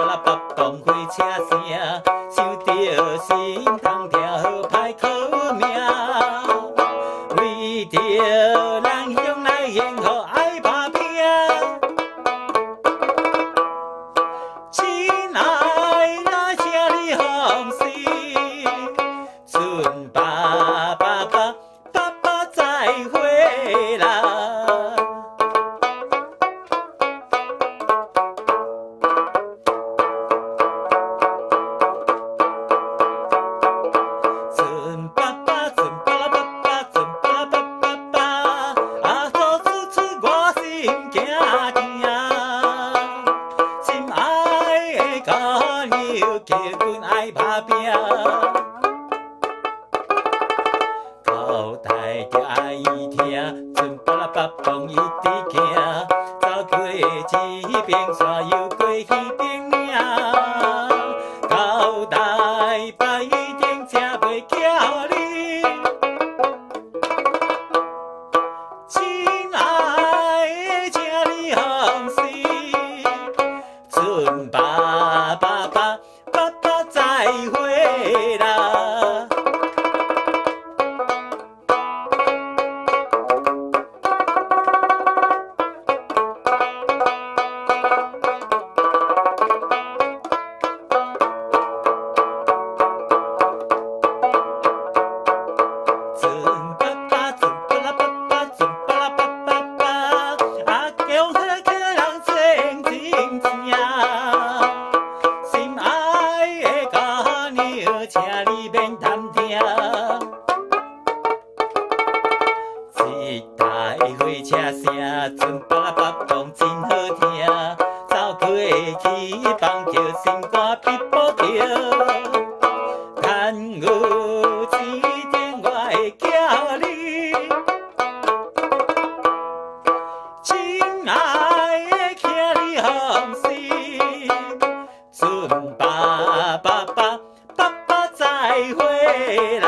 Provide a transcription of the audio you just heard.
啦叭嘣火车声，想着心痛跳歹靠命，为着人乡来幸福爱打拼。亲爱的，请你放心，准爸爸再会啦。准爸爸，准爸啦爸爸，准爸啦爸爸爸，啊，做处处我心惊惊，心爱的家娘叫阮爱打拼。交代着爱伊听，准爸啦叭嘣一直行，走过这边山，又过迄边岭，交代吧一定正袂巧你。亲爱的，请你放心，准爸爸再会啦。准爸啦爸爸，准爸啦爸爸爸，啊，叫客人真真正，心爱的家娘，请你免贪听。一台火车声，准爸啦爸嘣真好听，走过去放着心肝比补着，趁有钱点我会叫你。亲爱的，请你放心，准爸爸再会啦。